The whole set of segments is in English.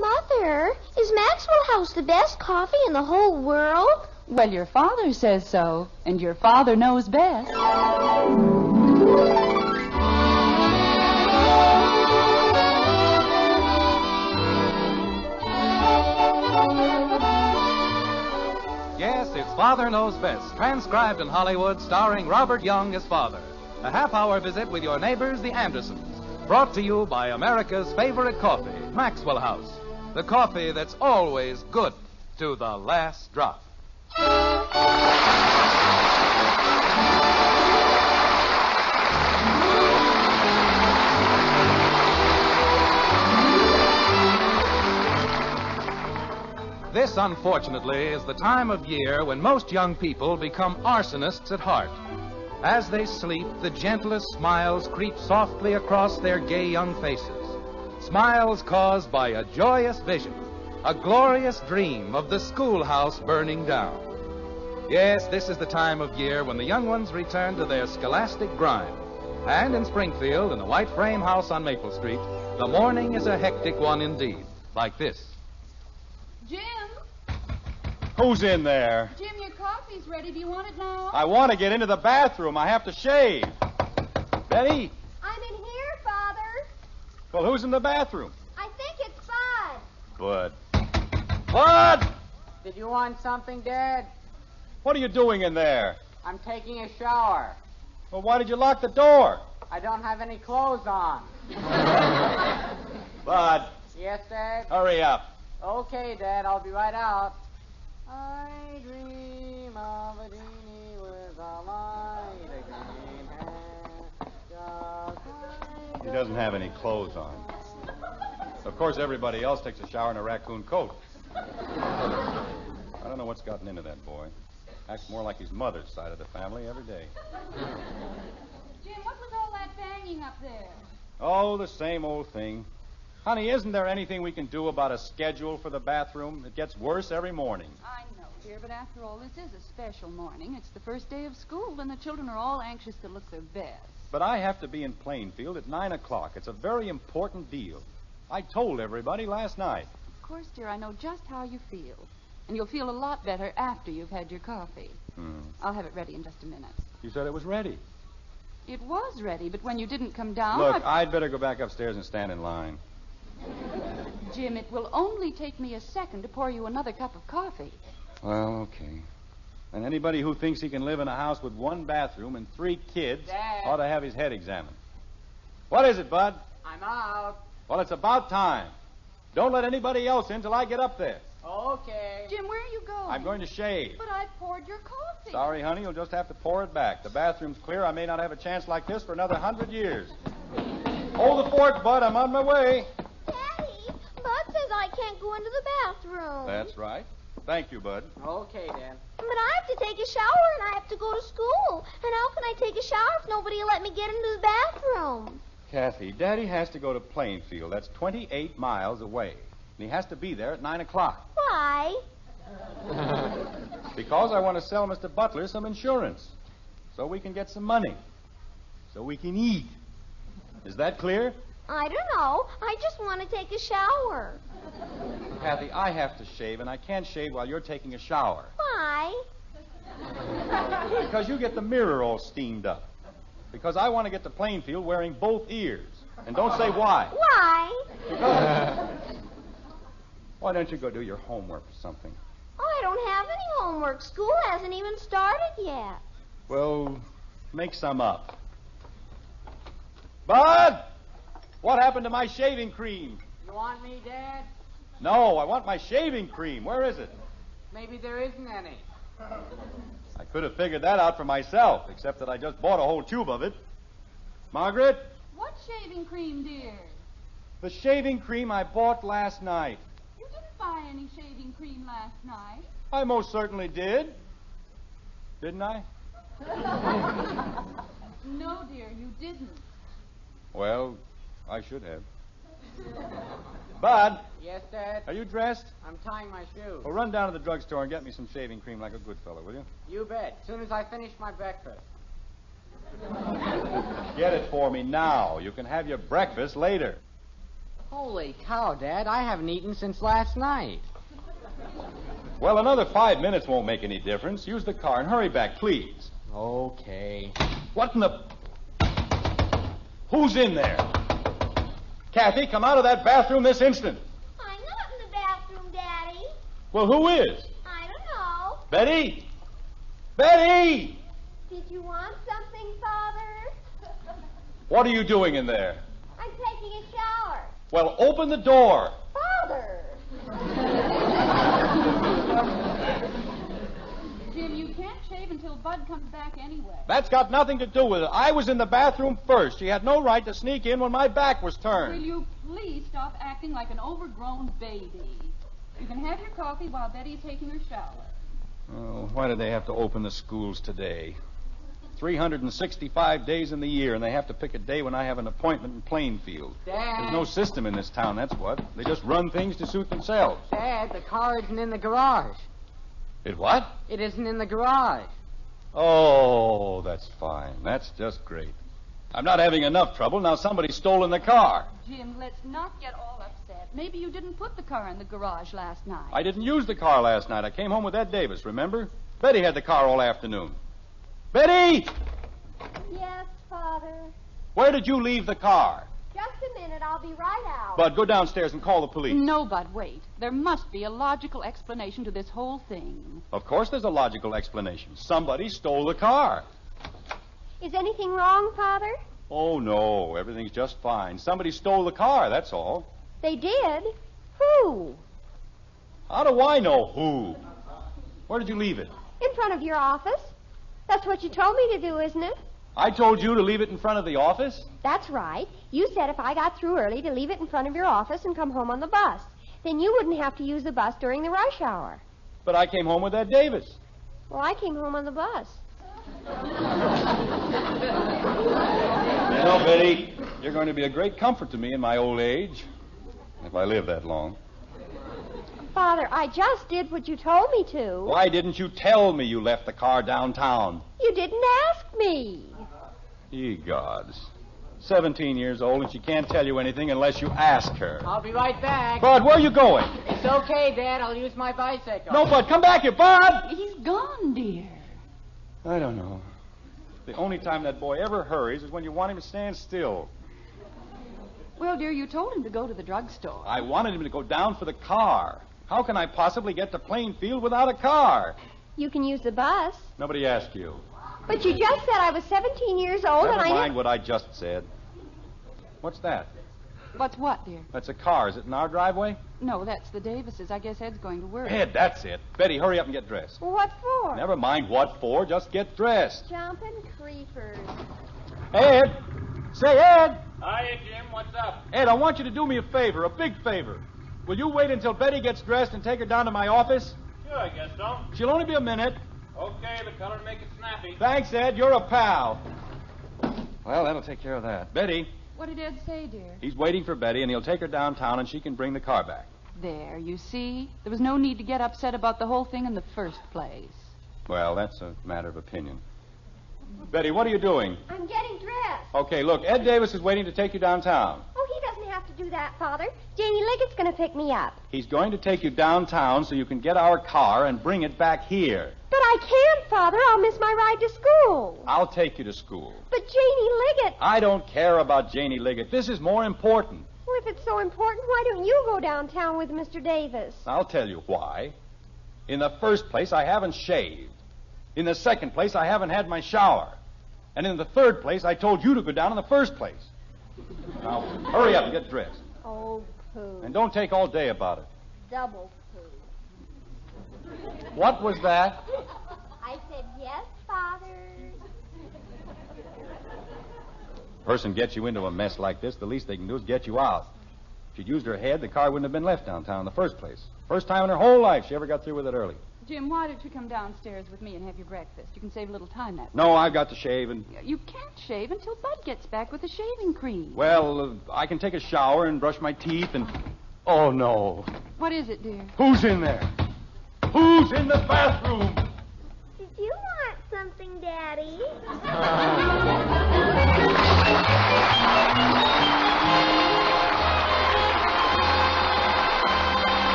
Mother, is Maxwell House the best coffee in the whole world? Well, your father says so, and your father knows best. Yes, it's Father Knows Best, transcribed in Hollywood, starring Robert Young as father. A half-hour visit with your neighbors, the Andersons. Brought to you by America's favorite coffee, Maxwell House. The coffee that's always good to the last drop. This, unfortunately, is the time of year when most young people become arsonists at heart. As they sleep, the gentlest smiles creep softly across their gay young faces. Smiles caused by a joyous vision, a glorious dream of the schoolhouse burning down. Yes, this is the time of year when the young ones return to their scholastic grind. And in Springfield, in the white frame house on Maple Street, the morning is a hectic one indeed, like this. Jim? Who's in there? Jim, your coffee's ready. Do you want it now? I want to get into the bathroom. I have to shave. Betty? I'm in here, Father. Well, who's in the bathroom? I think it's Bud. Bud. Bud! Did you want something, Dad? What are you doing in there? I'm taking a shower. Well, why did you lock the door? I don't have any clothes on. Bud, Yes, Dad? hurry up. Okay, Dad, I'll be right out. I dream of a genie with a light, a green hair, just like He doesn't have any clothes on. Of course, everybody else takes a shower in a raccoon coat. I don't know what's gotten into that boy. Acts more like his mother's side of the family every day. Jim, what was all that banging up there? Oh, the same old thing. Honey, isn't there anything we can do about a schedule for the bathroom? It gets worse every morning. I know, dear, but after all, this is a special morning. It's the first day of school, and the children are all anxious to look their best. But I have to be in Plainfield at 9 o'clock. It's a very important deal. I told everybody last night. Of course, dear, I know just how you feel. And you'll feel a lot better after you've had your coffee. I'll have it ready in just a minute. You said it was ready. It was ready, but when you didn't come down... Look, I'd better go back upstairs and stand in line. Jim, it will only take me a second to pour you another cup of coffee. Well, okay. And anybody who thinks he can live in a house with one bathroom and 3 kids Dad. ought to have his head examined. What is it, Bud? I'm out. Well, it's about time. Don't let anybody else in till I get up there. Okay. Jim, where are you going? I'm going to shave. But I poured your coffee. Sorry, honey, you'll just have to pour it back. The bathroom's clear. I may not have a chance like this for another 100 years. Hold the fort, Bud. I'm on my way. Daddy, Bud says I can't go into the bathroom. That's right. Thank you, Bud. Okay, Dad. But I have to take a shower and I have to go to school. And how can I take a shower if nobody will let me get into the bathroom? Kathy, Daddy has to go to Plainfield. That's 28 miles away. And he has to be there at 9 o'clock. Why? Because I want to sell Mr. Butler some insurance. So we can get some money. So we can eat. Is that clear? I don't know. I just want to take a shower. Kathy, I have to shave, and I can't shave while you're taking a shower. Why? Because you get the mirror all steamed up. Because I want to get to Plainfield wearing both ears. And don't say why. Why? Why don't you go do your homework or something? Oh, I don't have any homework. School hasn't even started yet. Well, make some up. Bud! What happened to my shaving cream? You want me, Dad? No, I want my shaving cream. Where is it? Maybe there isn't any. I could have figured that out for myself, except that I just bought a whole tube of it. Margaret, What shaving cream, dear? the shaving cream I bought last night. You didn't buy any shaving cream last night. I most certainly did. Didn't I? No, dear, you didn't. Well, I should have. Bud, Yes, Dad? are you dressed? I'm tying my shoe. Well, run down to the drugstore and get me some shaving cream like a good fellow, will you? You bet. As soon as I finish my breakfast. Get it for me now. You can have your breakfast later. Holy cow, Dad. I haven't eaten since last night. Well, another 5 minutes won't make any difference. Use the car and hurry back, please. Okay. What in the... Who's in there? Kathy, come out of that bathroom this instant. I'm not in the bathroom, Daddy. Well, who is? I don't know. Betty? Betty! Did you want something, Father? What are you doing in there? I'm taking a shower. Well, open the door. Father! Jim, you can't shave until Bud comes back anyway. That's got nothing to do with it. I was in the bathroom first. She had no right to sneak in when my back was Will turned. you please stop acting like an overgrown baby? You can have your coffee while Betty's taking her shower. Oh, why did they have to open the schools today? 365 days in the year, and they have to pick a day when I have an appointment in Plainfield. Dad. There's no system in this town, that's what. They just run things to suit themselves. Dad, the car isn't in the garage. It what? It isn't in the garage. Oh, that's fine. That's just great. I'm not having enough trouble. Now somebody's stolen the car. Jim, let's not get all upset. Maybe you didn't put the car in the garage last night. I didn't use the car last night. I came home with Ed Davis, remember? Betty had the car all afternoon. Betty! Yes, Father. Where did you leave the car? Just a minute. I'll be right out. Bud, go downstairs and call the police. No, Bud, wait. There must be a logical explanation to this whole thing. Of course there's a logical explanation. Somebody stole the car. Is anything wrong, Father? Oh, no. Everything's just fine. Somebody stole the car, that's all. They did? Who? How do I know who? Where did you leave it? In front of your office. That's what you told me to do, isn't it? I told you to leave it in front of the office? That's right. You said if I got through early to leave it in front of your office and come home on the bus. Then you wouldn't have to use the bus during the rush hour. But I came home with Ed Davis. Well, I came home on the bus. You know, Betty, you're going to be a great comfort to me in my old age, if I live that long. Father, I just did what you told me to. Why didn't you tell me you left the car downtown? You didn't ask me. Ye gods. 17 years old, and she can't tell you anything unless you ask her. I'll be right back. Bud, where are you going? It's okay, Dad. I'll use my bicycle. No, Bud, come back here, Bud! He's gone, dear. I don't know. The only time that boy ever hurries is when you want him to stand still. Well, dear, you told him to go to the drugstore. I wanted him to go down for the car. How can I possibly get to Plainfield without a car? You can use the bus. Nobody asked you. But you just said I was 17 years old Never and I... mind what I just said. What's that? What's what, dear? That's a car. Is it in our driveway? No, that's the Davises. I guess Ed's going to work. Ed, that's it. Betty, hurry up and get dressed. Well, what for? Never mind what for. Just get dressed. Jumping creepers. Ed! Say, Ed! Hiya, Jim. What's up? Ed, I want you to do me a favor, a big favor. Will you wait until Betty gets dressed and take her down to my office? Sure, I guess so. She'll only be a minute. Okay, the color make it snappy. Thanks, Ed. You're a pal. Well, that'll take care of that. Betty, What did Ed say, dear? he's waiting for Betty, and he'll take her downtown, and she can bring the car back. There, you see? There was no need to get upset about the whole thing in the first place. Well, that's a matter of opinion. Betty, what are you doing? I'm getting dressed. Okay, look, Ed Davis is waiting to take you downtown. Oh, he doesn't have to do that, Father. Janie Liggett's going to pick me up. He's going to take you downtown so you can get our car and bring it back here. But I can't, Father. I'll miss my ride to school. I'll take you to school. But Janie Liggett... I don't care about Janie Liggett. This is more important. Well, if it's so important, why don't you go downtown with Mr. Davis? I'll tell you why. In the first place, I haven't shaved. In the second place, I haven't had my shower. And in the third place, I told you to go down in the first place. Now, hurry up and get dressed. Oh, poo. And don't take all day about it. Double poo. What was that? I said yes, Father. Person gets you into a mess like this, the least they can do is get you out. If she'd used her head, the car wouldn't have been left downtown in the first place. First time in her whole life she ever got through with it early. Jim, why don't you come downstairs with me and have your breakfast? You can save a little time that way. No, I've got to shave and... You can't shave until Bud gets back with the shaving cream. Well, I can take a shower and brush my teeth and... Oh, no. What is it, dear? Who's in there? Who's in the bathroom? Did you want something, Daddy?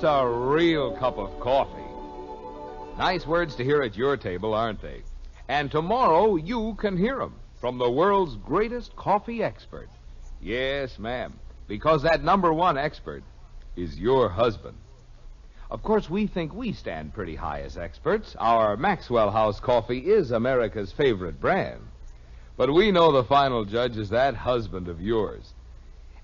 That's a real cup of coffee. Nice words to hear at your table, aren't they? And tomorrow you can hear 'em from the world's greatest coffee expert. Yes, ma'am, because that number one expert is your husband. Of course, we think we stand pretty high as experts. Our Maxwell House coffee is America's favorite brand. But we know the final judge is that husband of yours.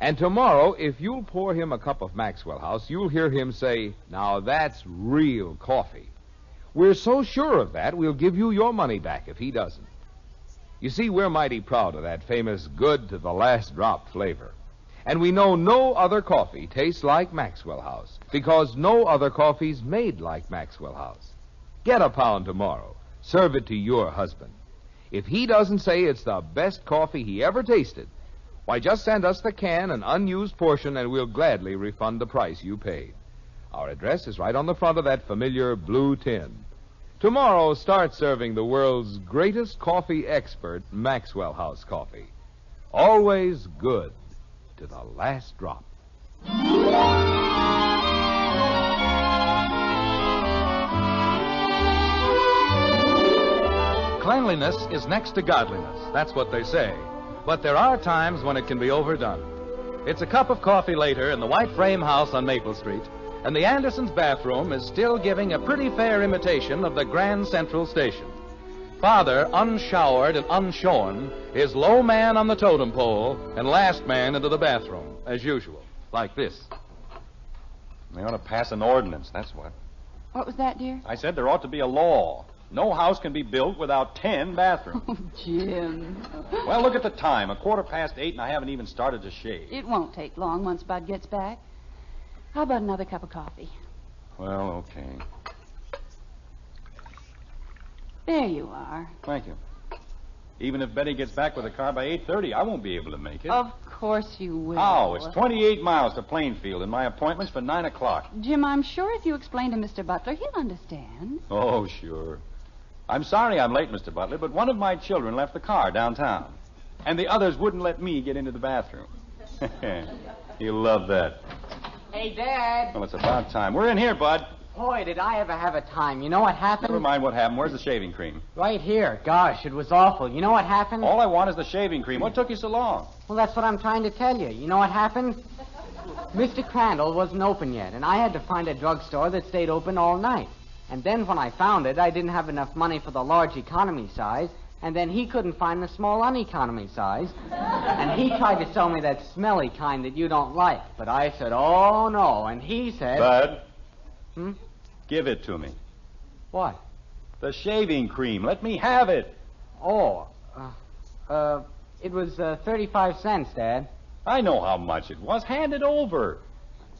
And tomorrow, if you'll pour him a cup of Maxwell House, you'll hear him say, "Now that's real coffee." We're so sure of that, we'll give you your money back if he doesn't. You see, we're mighty proud of that famous good to the last drop flavor. And we know no other coffee tastes like Maxwell House, because no other coffee's made like Maxwell House. Get a pound tomorrow. Serve it to your husband. If he doesn't say it's the best coffee he ever tasted, why, just send us the can, an unused portion, and we'll gladly refund the price you paid. Our address is right on the front of that familiar blue tin. Tomorrow, start serving the world's greatest coffee expert, Maxwell House coffee. Always good to the last drop. Cleanliness is next to godliness. That's what they say. But there are times when it can be overdone. It's a cup of coffee later in the white frame house on Maple Street, and the Andersons' bathroom is still giving a pretty fair imitation of the Grand Central Station. Father, unshowered and unshorn, is low man on the totem pole and last man into the bathroom, as usual, like this. They ought to pass an ordinance, that's what. What was that, dear? I said there ought to be a law. No house can be built without 10 bathrooms. Oh, Jim. Well, look at the time. 8:15, and I haven't even started to shave. It won't take long once Bud gets back. How about another cup of coffee? Well, okay. There you are. Thank you. Even if Betty gets back with the car by 8:30, I won't be able to make it. Of course you will. How? It's 28 miles to Plainfield, and my appointment's for 9 o'clock. Jim, I'm sure if you explain to Mr. Butler, he'll understand. Oh, sure. I'm sorry I'm late, Mr. Butler, but one of my children left the car downtown, and the others wouldn't let me get into the bathroom. He'll love that. Hey, Dad. Well, it's about time. We're in here, Bud. Boy, did I ever have a time. You know what happened? Never mind what happened. Where's the shaving cream? Right here. Gosh, it was awful. You know what happened? All I want is the shaving cream. What took you so long? Well, that's what I'm trying to tell you. You know what happened? Mr. Crandall wasn't open yet, and I had to find a drugstore that stayed open all night. And then when I found it, I didn't have enough money for the large economy size, and then he couldn't find the small uneconomy size. And he tried to sell me that smelly kind that you don't like. But I said, oh, no. And he said... Bud. Give it to me. What? The shaving cream. Let me have it. Oh, it was 35 cents, Dad. I know how much it was. Hand it over.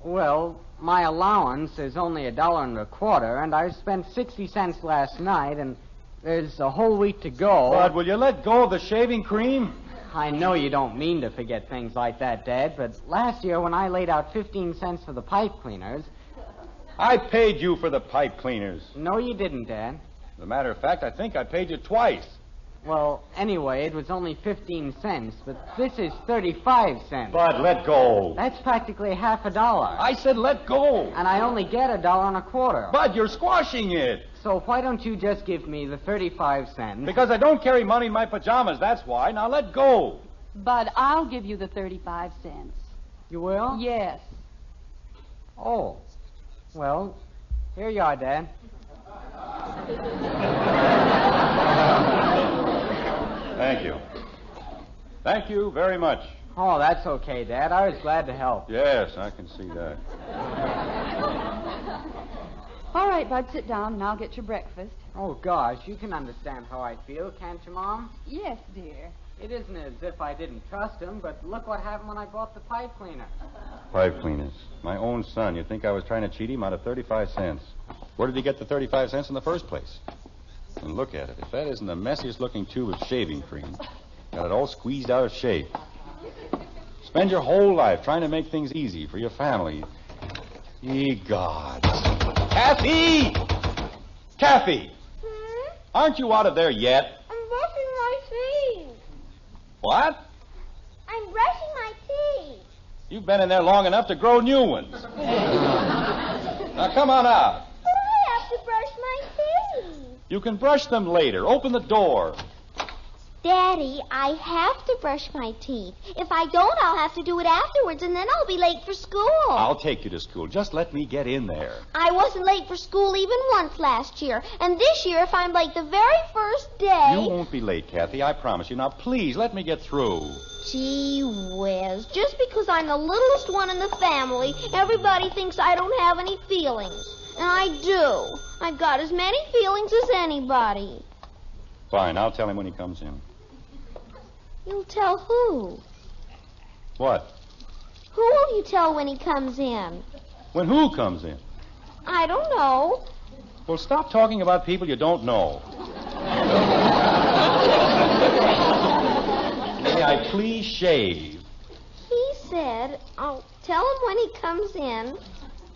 Well, my allowance is only $1.25, and I spent 60 cents last night, and there's a whole week to go. Bud, will you let go of the shaving cream? I know you don't mean to forget things like that, Dad, but last year when I laid out 15 cents for the pipe cleaners... I paid you for the pipe cleaners. No, you didn't, Dad. As a matter of fact, I think I paid you twice. Well, anyway, it was only 15 cents, but this is 35 cents. Bud, let go. That's practically half a dollar. I said let go. And I only get $1.25. Bud, you're squashing it. So why don't you just give me the 35 cents? Because I don't carry money in my pajamas, that's why. Now let go. Bud, I'll give you the 35 cents. You will? Yes. Oh. Well, here you are, Dad. Thank you. Thank you very much. Oh, that's okay, Dad. I was glad to help. Yes, I can see that. All right, Bud, sit down, and I'll get your breakfast. Oh, gosh, you can understand how I feel, can't you, Mom? Yes, dear. It isn't as if I didn't trust him, but look what happened when I bought the pipe cleaner. Pipe cleaners. My own son. You'd think I was trying to cheat him out of 35 cents. Where did he get the 35 cents in the first place? And look at it. If that isn't the messiest looking tube of shaving cream, got it all squeezed out of shape. Spend your whole life trying to make things easy for your family. Ye gods. Kathy! Kathy! Aren't you out of there yet? I'm brushing my teeth. What? I'm brushing my teeth. You've been in there long enough to grow new ones. Now, come on out. But I have to brush my teeth. You can brush them later. Open the door. Daddy, I have to brush my teeth. If I don't, I'll have to do it afterwards, and then I'll be late for school. I'll take you to school. Just let me get in there. I wasn't late for school even once last year. And this year, if I'm late the very first day... You won't be late, Kathy. I promise you. Now, please, let me get through. Gee whiz. Just because I'm the littlest one in the family, everybody thinks I don't have any feelings. And I do. I've got as many feelings as anybody. Fine. I'll tell him when he comes in. You'll tell who? What? Who will you tell when he comes in? When who comes in? I don't know. Well, stop talking about people you don't know. May I please shave? He said, I'll tell him when he comes in.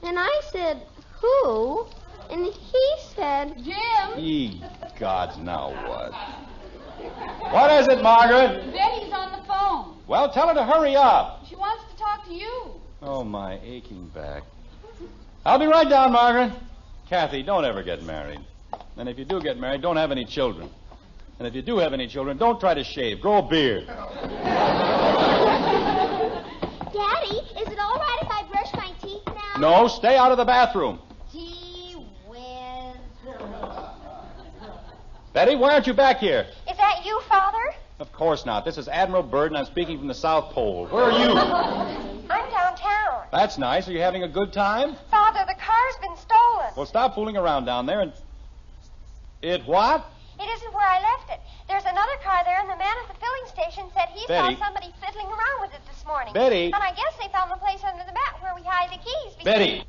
And I said, who? And he said... Jim! Ye gods, now what? What is it, Margaret? Betty's on the phone. Well, tell her to hurry up. She wants to talk to you. Oh, my aching back. I'll be right down, Margaret. Kathy, don't ever get married. And if you do get married, don't have any children. And if you do have any children, don't try to shave. Grow a beard. Daddy, is it all right if I brush my teeth now? No, stay out of the bathroom. Gee whiz. Betty, why aren't you back here? Is that you, Father? Of course not. This is Admiral Byrd, and I'm speaking from the South Pole. Where are you? I'm downtown. That's nice. Are you having a good time? Father, the car's been stolen. Well, stop fooling around down there and... It what? It isn't where I left it. There's another car there, and the man at the filling station said he Betty. saw somebody fiddling around with it this morning. Betty. And I guess they found the place under the mat where we hide the keys. Betty.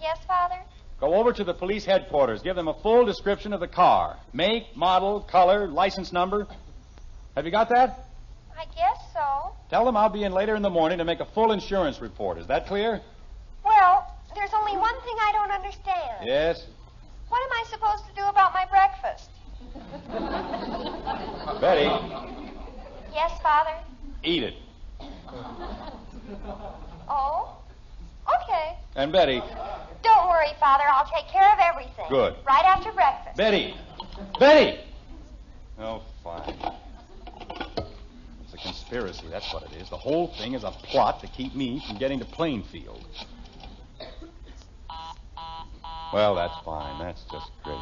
Yes, Father? Go over to the police headquarters. Give them a full description of the car. Make, model, color, license number. Have you got that? I guess so. Tell them I'll be in later in the morning to make a full insurance report. Is that clear? Well, there's only one thing I don't understand. Yes. What am I supposed to do about my breakfast? Betty, Yes, Father? eat it. Oh? Okay. And Betty, Don't worry, Father. I'll take care of everything. Good. Right after breakfast. Betty! Betty! Oh, fine. It's a conspiracy, that's what it is. The whole thing is a plot to keep me from getting to Plainfield. Well, that's fine. That's just great.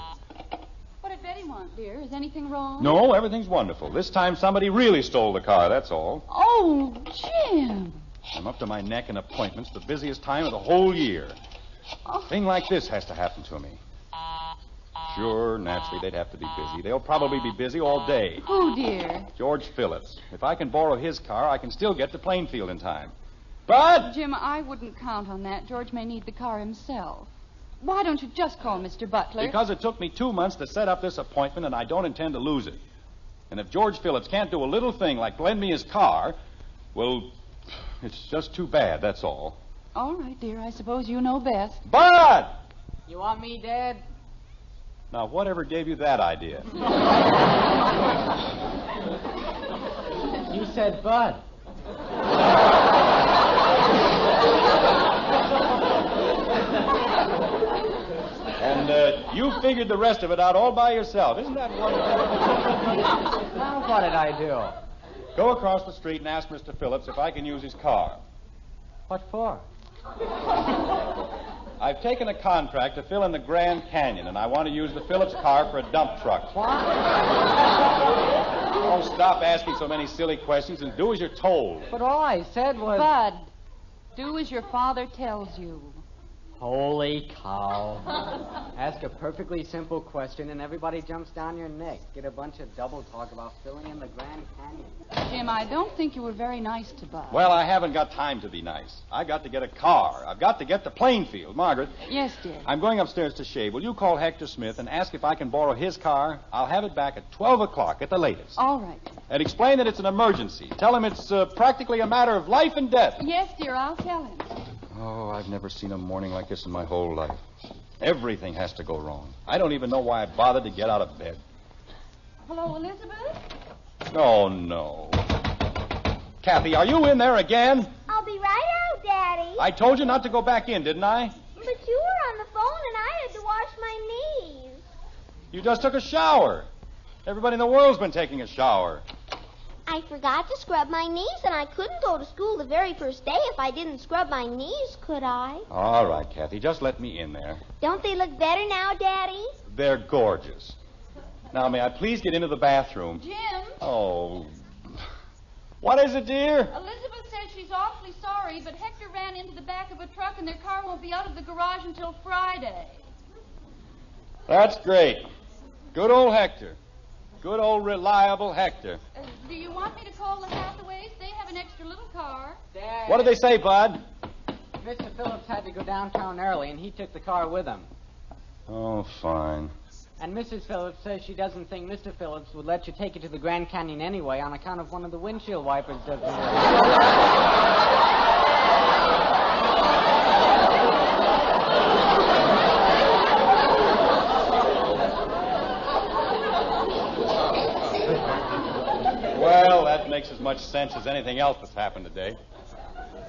What did Betty want, dear? Is anything wrong? No, everything's wonderful. This time somebody really stole the car, that's all. Oh, Jim. I'm up to my neck in appointments, the busiest time of the whole year. A thing like this has to happen to me. Sure, naturally, they'd have to be busy. They'll probably be busy all day. Who, dear? George Phillips. If I can borrow his car, I can still get to Plainfield in time. But... Jim, I wouldn't count on that. George may need the car himself. Why don't you just call Mr. Butler? Because it took me 2 months to set up this appointment, and I don't intend to lose it. And if George Phillips can't do a little thing like lend me his car, well, it's just too bad, that's all. All right, dear. I suppose you know best. Bud! You want me, Dad? Now, whatever gave you that idea? You said Bud. And you figured the rest of it out all by yourself. Isn't that wonderful? Now, what did I do? Go across the street and ask Mr. Phillips if I can use his car. What for? I've taken a contract to fill in the Grand Canyon, and I want to use the Phillips car for a dump truck. What? Oh, stop asking so many silly questions and do as you're told. But all I said was... Bud, do as your father tells you. Holy cow. Ask a perfectly simple question and everybody jumps down your neck. Get a bunch of double talk about filling in the Grand Canyon. Jim, I don't think you were very nice to Bud. Well, I haven't got time to be nice. I got to get a car. I've got to get to Plainfield. Margaret. Yes, dear. I'm going upstairs to shave. Will you call Hector Smith and ask if I can borrow his car? I'll have it back at 12 o'clock at the latest. All right. And explain that it's an emergency. Tell him it's practically a matter of life and death. Yes, dear, I'll tell him. Oh, I've never seen a morning like this in my whole life. Everything has to go wrong. I don't even know why I bothered to get out of bed. Hello, Elizabeth? Oh, no. Kathy, are you in there again? I'll be right out, Daddy. I told you not to go back in, didn't I? But you were on the phone You just took a shower. Everybody in the world's been taking a shower. I forgot to scrub my knees, and I couldn't go to school the very first day if I didn't scrub my knees, could I? All right, Kathy, just let me in there. Don't they look better now, Daddy? They're gorgeous. Now, may I please get into the bathroom? Jim, Oh. What is it, dear? Elizabeth says she's awfully sorry, but Hector ran into the back of a truck and their car won't be out of the garage until Friday. That's great. Good old Hector. Good old reliable Hector. Do you want me to call the Hathaways? They have an extra little car. Dad. What did they say, Bud? Mr. Phillips had to go downtown early, and he took the car with him. Oh, fine. And Mrs. Phillips says she doesn't think Mr. Phillips would let you take it to the Grand Canyon anyway on account of one of the windshield wipers doesn't work. Well, that makes as much sense as anything else that's happened today.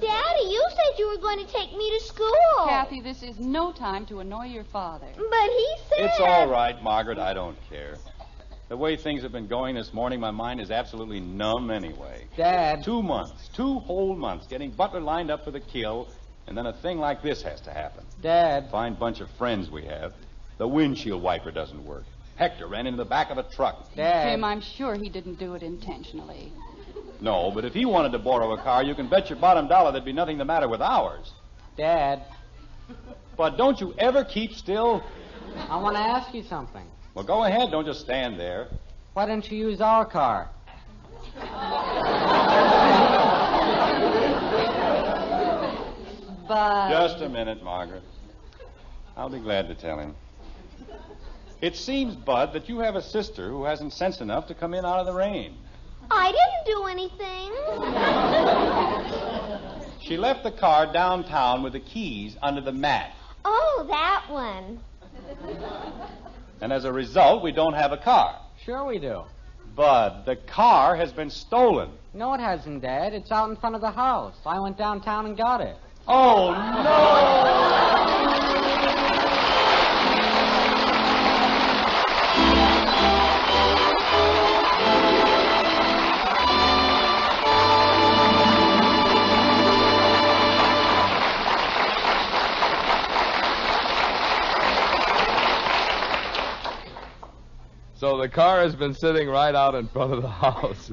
Daddy, you said you were going to take me to school. Kathy, this is no time to annoy your father. But he said... It's all right, Margaret. I don't care. The way things have been going this morning, my mind is absolutely numb anyway. Dad. 2 months, 2 whole months, getting Butler lined up for the kill, and then a thing like this has to happen. Dad. Fine bunch of friends we have. The windshield wiper doesn't work. Hector ran into the back of a truck. Dad. Jim, I'm sure he didn't do it intentionally. No, but if he wanted to borrow a car, you can bet your bottom dollar there'd be nothing the matter with ours. Dad. But don't you ever keep still? I want to ask you something. Well, go ahead. Don't just stand there. Why don't you use our car? But... Just a minute, Margaret. I'll be glad to tell him. It seems, Bud, that you have a sister who hasn't sense enough to come in out of the rain. I didn't do anything. She left the car downtown with the keys under the mat. Oh, that one. And as a result, we don't have a car. Sure we do. Bud, the car has been stolen. No, it hasn't, Dad. It's out in front of the house. I went downtown and got it. Oh, no! So the car has been sitting right out in front of the house.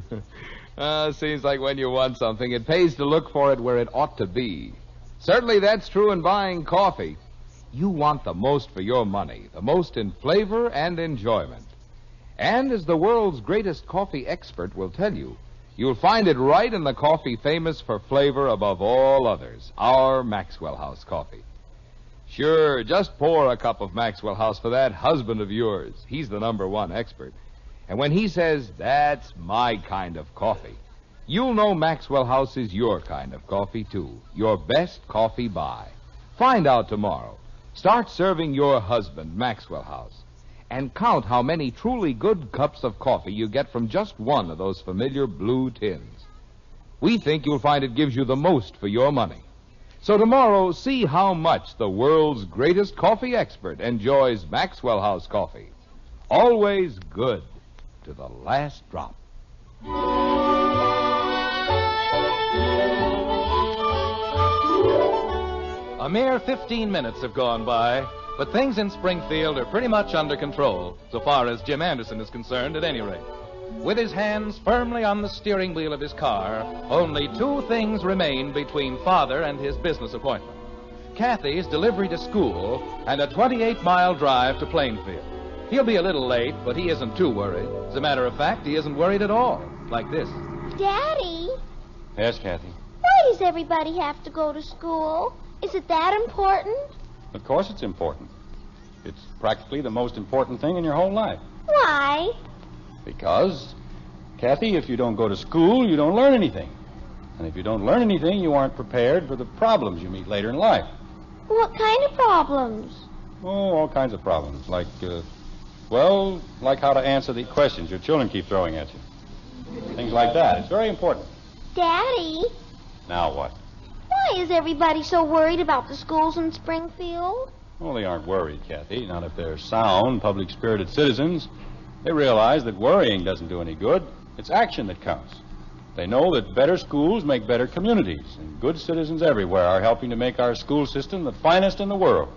Seems like when you want something, it pays to look for it where it ought to be. Certainly that's true in buying coffee. You want the most for your money, the most in flavor and enjoyment. And as the world's greatest coffee expert will tell you, you'll find it right in the coffee famous for flavor above all others, our Maxwell House coffee. Sure, just pour a cup of Maxwell House for that husband of yours. He's the #1 expert. And when he says, that's my kind of coffee, you'll know Maxwell House is your kind of coffee, too. Your best coffee buy. Find out tomorrow. Start serving your husband Maxwell House. And count how many truly good cups of coffee you get from just one of those familiar blue tins. We think you'll find it gives you the most for your money. So tomorrow, see how much the world's greatest coffee expert enjoys Maxwell House coffee. Always good to the last drop. A mere 15 minutes have gone by, but things in Springfield are pretty much under control, so far as Jim Anderson is concerned at any rate. With his hands firmly on the steering wheel of his car, only 2 things remain between Father and his business appointment. Kathy's delivery to school and a 28-mile drive to Plainfield. He'll be a little late, but he isn't too worried. As a matter of fact, he isn't worried at all, like this. Daddy, Yes, Kathy. why does everybody have to go to school? Is it that important? Of course it's important. It's practically the most important thing in your whole life. Why? Because, Kathy, if you don't go to school, you don't learn anything. And if you don't learn anything, you aren't prepared for the problems you meet later in life. What kind of problems? Oh, all kinds of problems. Like how to answer the questions your children keep throwing at you. Things like that. It's very important. Daddy, Now what? why is everybody so worried about the schools in Springfield? Well, they aren't worried, Kathy. Not if they're sound, public-spirited citizens. They realize that worrying doesn't do any good. It's action that counts. They know that better schools make better communities, and good citizens everywhere are helping to make our school system the finest in the world.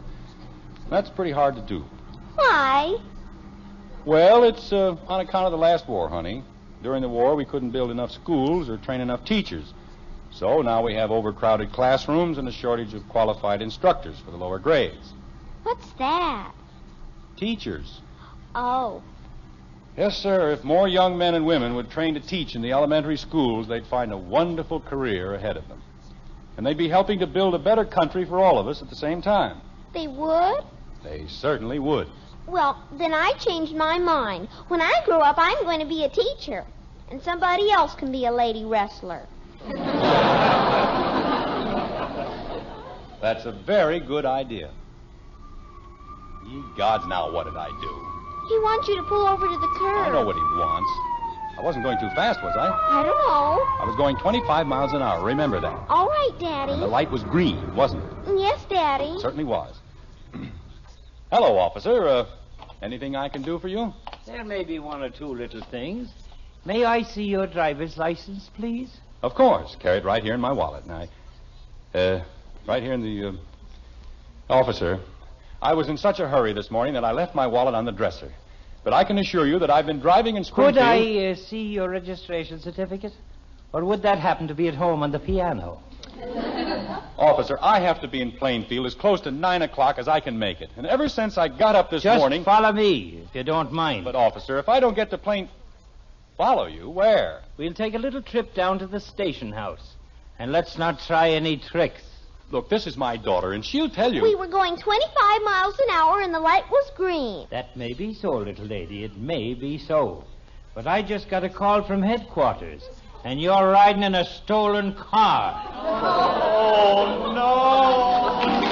That's pretty hard to do. Why? Well, it's on account of the last war, honey. During the war, we couldn't build enough schools or train enough teachers. So now we have overcrowded classrooms and a shortage of qualified instructors for the lower grades. What's that? Teachers. Oh. Yes, sir. If more young men and women would train to teach in the elementary schools, they'd find a wonderful career ahead of them. And they'd be helping to build a better country for all of us at the same time. They would? They certainly would. Well, then I changed my mind. When I grow up, I'm going to be a teacher. And somebody else can be a lady wrestler. That's a very good idea. Ye gods, now what did I do? He wants you to pull over to the curb. I know what he wants. I wasn't going too fast, was I? I don't know. I was going 25 miles an hour. Remember that. All right, Daddy. And the light was green, wasn't it? Yes, Daddy. It certainly was. Hello, officer. Anything I can do for you? There may be one or two little things. May I see your driver's license, please? Of course. Carry it right here in my wallet. Now, right here in the... Officer, I was in such a hurry this morning that I left my wallet on the dresser. But I can assure you that I've been driving in Springfield... Could I see your registration certificate? Or would that happen to be at home on the piano? Officer, I have to be in Plainfield as close to 9 o'clock as I can make it. And ever since I got up this morning... Just follow me, if you don't mind. But, officer, if I don't get to Follow you? Where? We'll take a little trip down to the station house. And let's not try any tricks. Look, this is my daughter, and she'll tell you... We were going 25 miles an hour, and the light was green. That may be so, little lady. It may be so. But I just got a call from headquarters, and you're riding in a stolen car. Oh, no!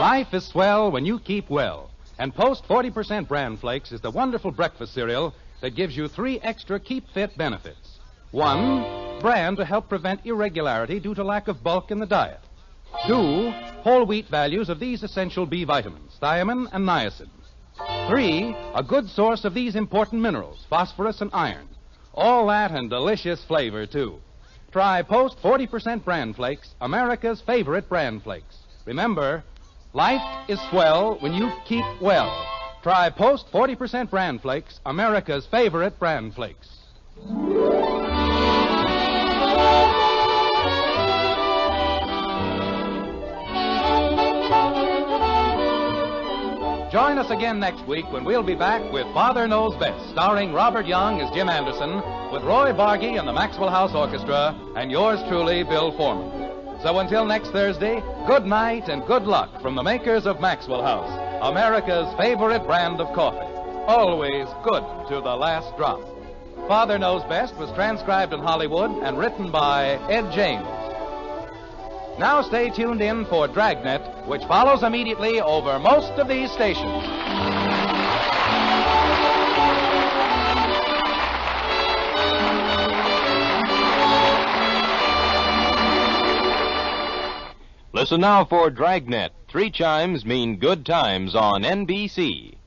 Life is swell when you keep well. And Post 40% Bran Flakes is the wonderful breakfast cereal that gives you 3 extra Keep Fit benefits. 1, bran to help prevent irregularity due to lack of bulk in the diet. 2, whole wheat values of these essential B vitamins, thiamine and niacin. 3, a good source of these important minerals, phosphorus and iron. All that and delicious flavor, too. Try Post 40% Bran Flakes, America's favorite Bran Flakes. Remember, life is swell when you keep well. Try Post 40% Bran Flakes, America's favorite Bran Flakes. Join us again next week when we'll be back with Father Knows Best, starring Robert Young as Jim Anderson, with Roy Bargy and the Maxwell House Orchestra, and yours truly, Bill Foreman. So until next Thursday, good night and good luck from the makers of Maxwell House, America's favorite brand of coffee. Always good to the last drop. Father Knows Best was transcribed in Hollywood and written by Ed James. Now stay tuned in for Dragnet, which follows immediately over most of these stations. Listen now for Dragnet. 3 chimes mean good times on NBC.